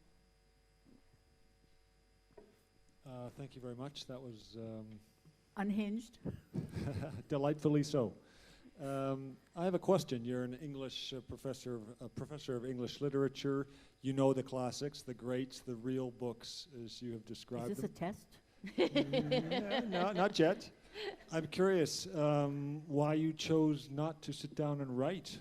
Thank you very much. That was Unhinged. delightfully so. I have a question. You're an English professor of English literature. You know the classics, the greats, the real books, as you have described Is this them. a test? No, not yet. I'm curious why you chose not to sit down and write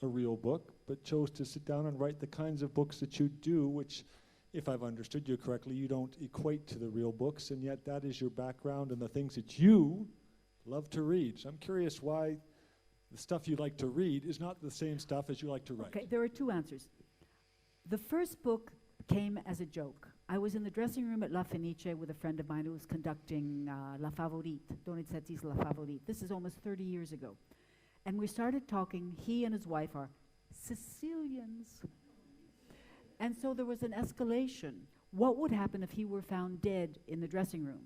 a real book, but chose to sit down and write the kinds of books that you do, which, if I've understood you correctly, you don't equate to the real books, and yet that is your background and the things that you love to read. So I'm curious why the stuff you like to read is not the same stuff as you like to write. Okay, there are 2 answers. The first book came as a joke. I was in the dressing room at La Fenice with a friend of mine who was conducting La Favorite, Donizetti's La Favorite. This is almost 30 years ago. And we started talking. He and his wife are Sicilians. And so there was an escalation. What would happen if he were found dead in the dressing room?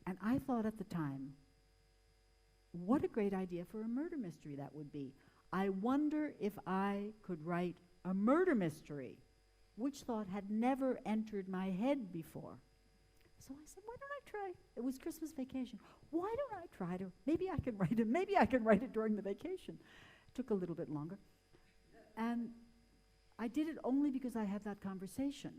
And I thought at the time, what a great idea for a murder mystery that would be. I wonder if I could write a murder mystery, which thought had never entered my head before. So I said, why don't I try? It was Christmas vacation. Why don't I try to, maybe I can write it, maybe I can write it during the vacation. Took a little bit longer. And I did it only because I had that conversation.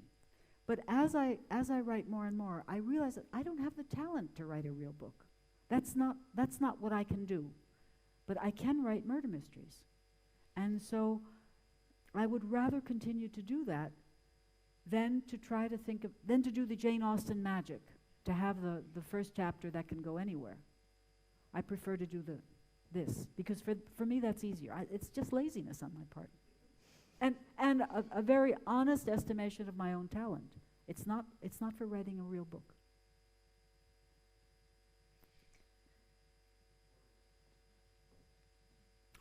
But as I write more and more, I realize that I don't have the talent to write a real book. That's not what I can do. But I can write murder mysteries. And so I would rather continue to do that than to try to than to do the Jane Austen magic, to have the first chapter that can go anywhere. I prefer to do this, because for me that's easier. It's just laziness on my part. And a very honest estimation of my own talent. It's not for writing a real book.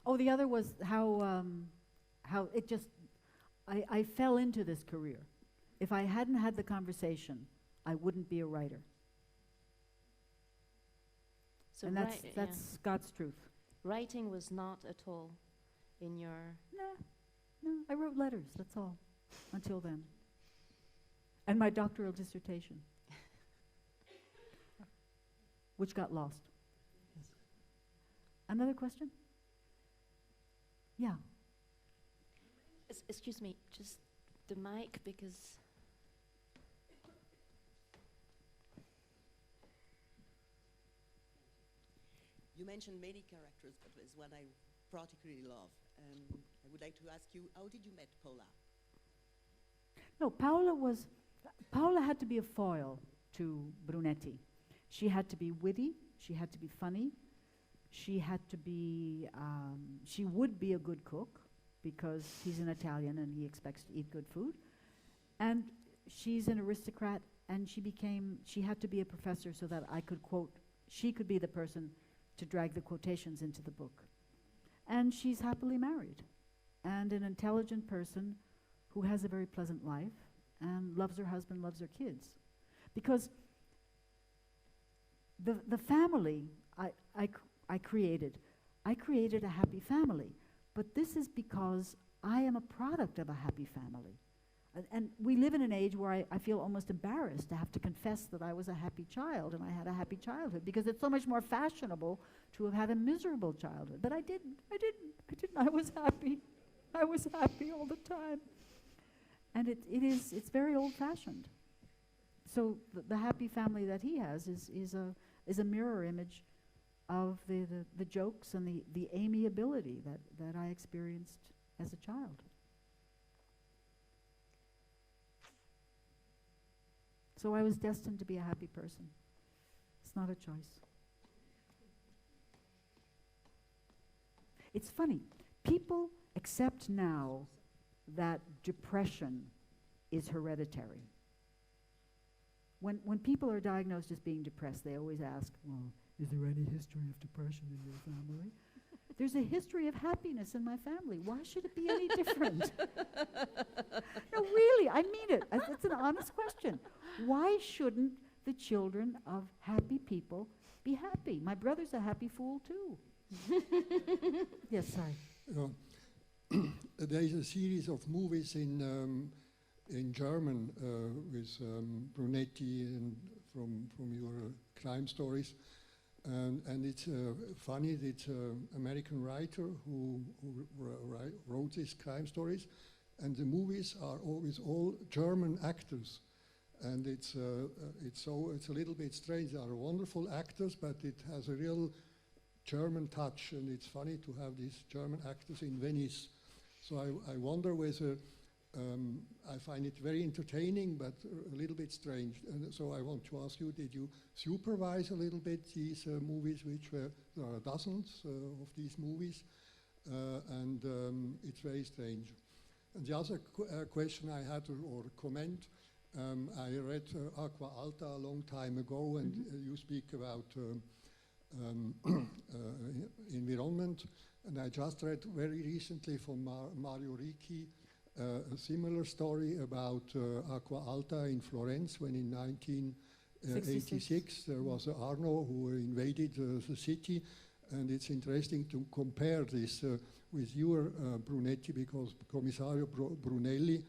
Oh, the other was how it just, I fell into this career. If I hadn't had the conversation, I wouldn't be a writer. So And that's God's truth. writing was not at all in your... No, I wrote letters, that's all, until then. And my doctoral dissertation, which got lost. Yes. Another question? Yeah. Excuse me, just the mic, because... You mentioned many characters, but there's one I particularly love. I would like to ask you, how did you meet Paula? No, Paola had to be a foil to Brunetti. She had to be witty, she had to be funny, she had to be, she would be a good cook, because he's an Italian and he expects to eat good food. And she's an aristocrat, and she had to be a professor so that I could quote, she could be the person to drag the quotations into the book. And she's happily married, and an intelligent person who has a very pleasant life, and loves her husband, loves her kids. Because the family I created a happy family. But this is because I am a product of a happy family. And we live in an age where I feel almost embarrassed to have to confess that I was a happy child and I had a happy childhood, because it's so much more fashionable to have had a miserable childhood. But I didn't. I was happy. I was happy all the time. And it's very old-fashioned. So the happy family that he has is a mirror image of the jokes and the amiability that I experienced as a child. So I was destined to be a happy person. It's not a choice. It's funny. People accept now that depression is hereditary. When people are diagnosed as being depressed, they always ask, well, is there any history of depression in your family? There's a history of happiness in my family. Why should it be any different? No, really, I mean it. It's an honest question. Why shouldn't the children of happy people be happy? My brother's a happy fool too. Yes, sorry. There is a series of movies in German with Brunetti and from your crime stories. And it's funny that it's an American writer who wrote these crime stories, and the movies are always all German actors, and it's a little bit strange. They are wonderful actors, but it has a real German touch, and it's funny to have these German actors in Venice. So I wonder whether I find it very entertaining, but a little bit strange. And so I want to ask you, did you supervise a little bit these movies, which there are dozens of these movies, and it's very strange. And the other question I had, or comment, I read Aqua Alta a long time ago, and you speak about environment, and I just read very recently from Mario Ricci a similar story about Aqua Alta in Florence, when in 1986 there was Arno who invaded the city, and it's interesting to compare this with your Brunetti, because Commissario Bordelli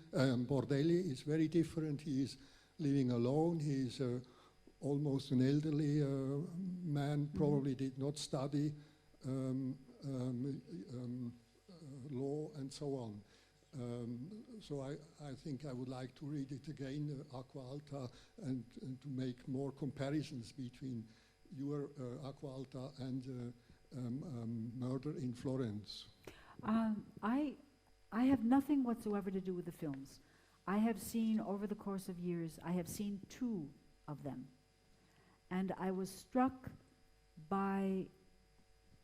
is very different. He is living alone. He is almost an elderly man, probably did not study law and so on. So I think I would like to read it again, Aqua Alta, and to make more comparisons between your Aqua Alta and Murder in Florence. I have nothing whatsoever to do with the films. I have seen, over the course of years, I have seen 2 of them. And I was struck by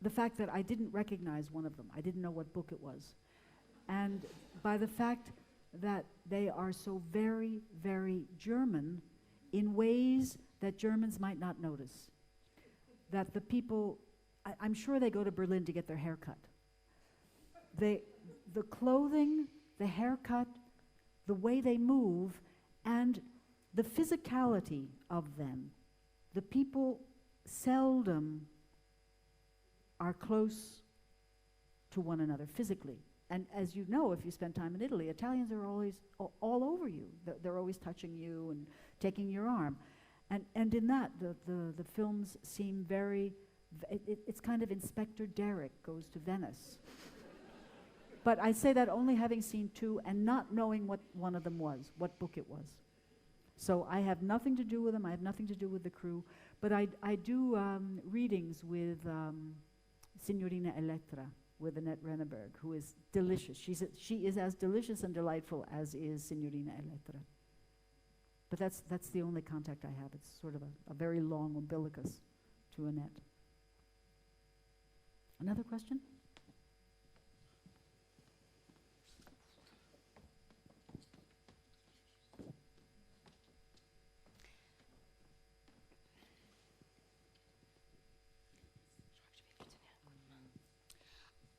the fact that I didn't recognize one of them. I didn't know what book it was. And by the fact that they are so very, very German in ways that Germans might not notice. That the people, I'm sure they go to Berlin to get their hair cut, the clothing, the haircut, the way they move, and the physicality of them. The people seldom are close to one another physically. And as you know, if you spend time in Italy, Italians are always all over you. They're always touching you and taking your arm. And in that, the films seem very, it's kind of Inspector Derrick goes to Venice. But I say that only having seen two and not knowing what one of them was, what book it was. So I have nothing to do with them, I have nothing to do with the crew, but I do readings with Signorina Elettra, with Annette Renneberg, who is delicious. She is as delicious and delightful as is Signorina Elettra. But that's the only contact I have. It's sort of a very long umbilicus to Annette. Another question?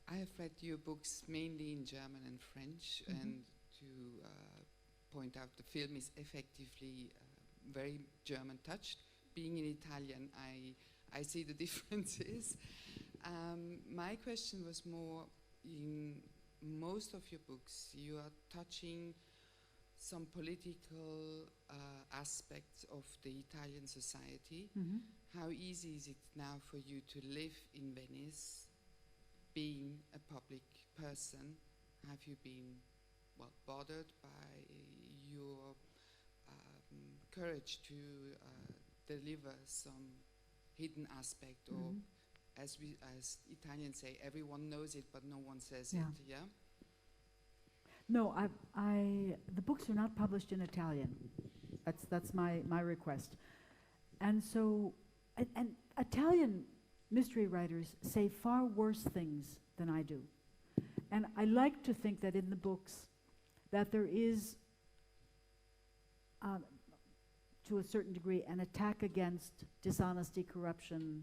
I have read your books mainly in German and French, and to point out the film is effectively very German touched. Being in Italian, I see the differences. My question was more, in most of your books, you are touching some political aspects of the Italian society. How easy is it now for you to live in Venice, being a public person? Have you been, well, bothered by your courage to deliver some hidden aspect, or as Italians say, everyone knows it, but no one says it, yeah? No, the books are not published in Italian. That's my request. And so, and Italian mystery writers say far worse things than I do. And I like to think that in the books that there is, to a certain degree, an attack against dishonesty, corruption,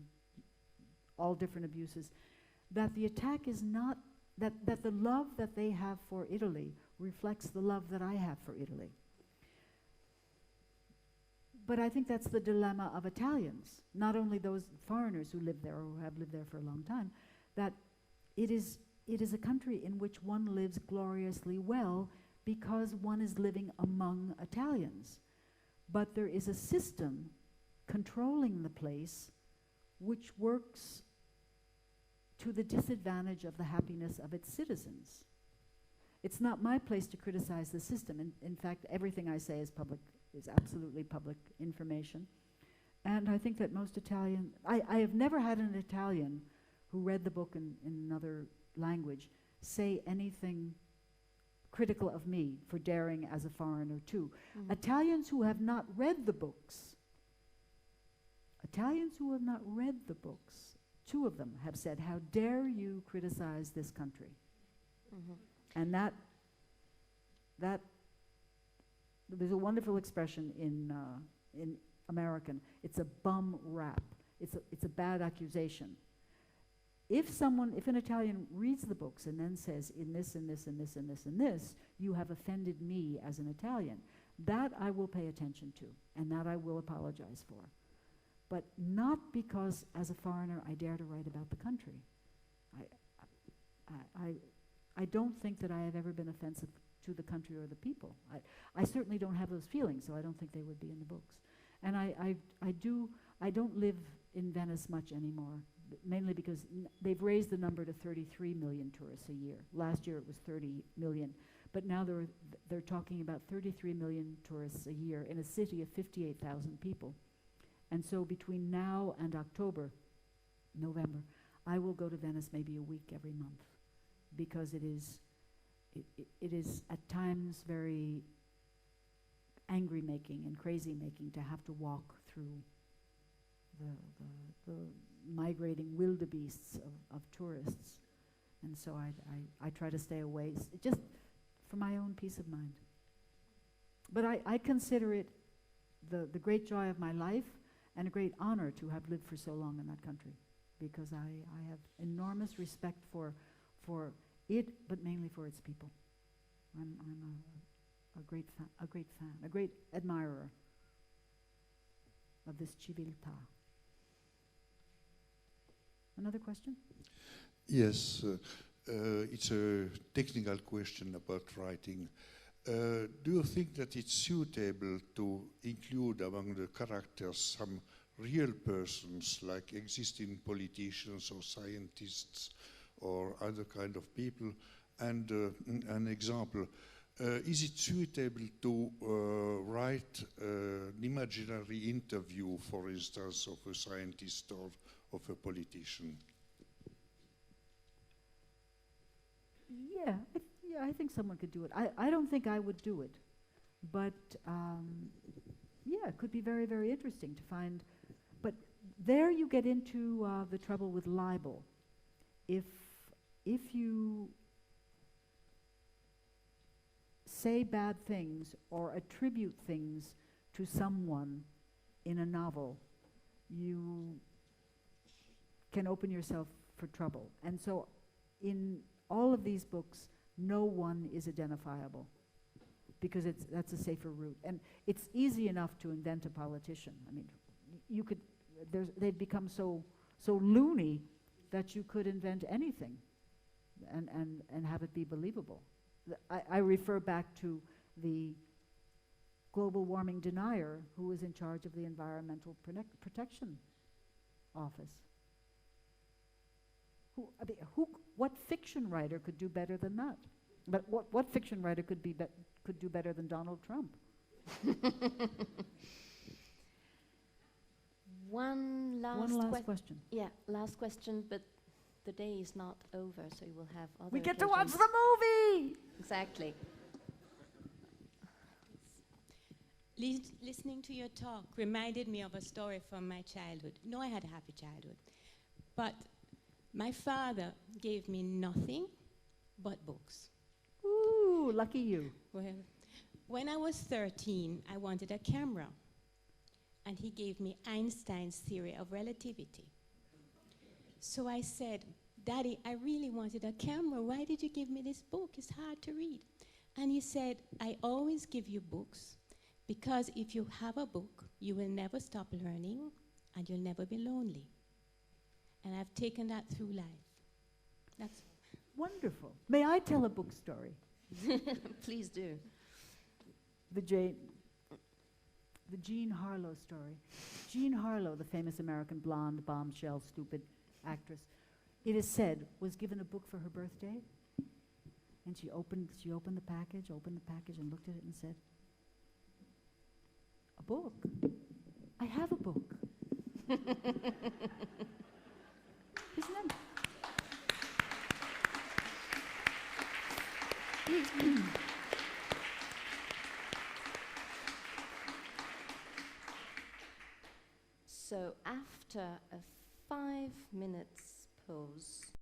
all different abuses. That the attack is not, that the love that they have for Italy reflects the love that I have for Italy. But I think that's the dilemma of Italians, not only those foreigners who live there or who have lived there for a long time, that it is a country in which one lives gloriously well because one is living among Italians. But there is a system controlling the place which works to the disadvantage of the happiness of its citizens. It's not my place to criticize the system. In fact, everything I say is absolutely public information. And I think that most Italian, I have never had an Italian who read the book in another language say anything critical of me for daring as a foreigner too. Italians who have not read the books, two of them have said, "How dare you criticize this country?" And that there's a wonderful expression in American. It's a bum rap. It's a bad accusation. If an Italian reads the books and then says, in this and this and this and this and this, you have offended me as an Italian, that I will pay attention to, and that I will apologize for. But not because, as a foreigner, I dare to write about the country. I don't think that I have ever been offensive to the country or the people. I certainly don't have those feelings, so I don't think they would be in the books. And I don't live in Venice much anymore, mainly because they've raised the number to 33 million tourists a year. Last year it was 30 million, but now they're talking about 33 million tourists a year in a city of 58,000 people. And so between now and November, I will go to Venice maybe a week every month, because it is at times very angry-making and crazy-making to have to walk through the migrating wildebeests of tourists. And so I try to stay away, just for my own peace of mind. But I consider it the great joy of my life and a great honor to have lived for so long in that country, because I have enormous respect for but mainly for its people. I'm a great fan, a great admirer of this civiltà. Another question? Yes, it's a technical question about writing. Do you think that it's suitable to include among the characters some real persons, like existing politicians or scientists or other kind of people? And an example, is it suitable to write an imaginary interview, for instance, of a scientist or of a politician? Yeah, I think someone could do it. I don't think I would do it, but yeah, it could be very, very interesting to find. But there you get into the trouble with libel. If you say bad things or attribute things to someone in a novel, you can open yourself for trouble. And so in all of these books, no one is identifiable because that's a safer route. And it's easy enough to invent a politician. I mean, you could, they've become so loony that you could invent anything and have it be believable. I refer back to the global warming denier who was in charge of the Environmental Protection Office. What fiction writer could do better than that? But what fiction writer could do better than Donald Trump? One last question. Yeah, last question, but the day is not over, so you will have other We get to watch occasions. the movie! Exactly. Listening to your talk reminded me of a story from my childhood. No, I had a happy childhood. But my father gave me nothing but books. Ooh, lucky you. Well, when I was 13, I wanted a camera. And he gave me Einstein's theory of relativity. So I said, Daddy, I really wanted a camera. Why did you give me this book? It's hard to read. And he said, I always give you books because if you have a book, you will never stop learning and you'll never be lonely. And I've taken that through life. That's Wonderful. May I tell a book story? Please do. The Jean Harlow story. Jean Harlow, the famous American blonde, bombshell, stupid actress, it is said, was given a book for her birthday, and she opened the package, and looked at it and said, "A book? I have a book." Isn't that? So after a 5 minutes pause,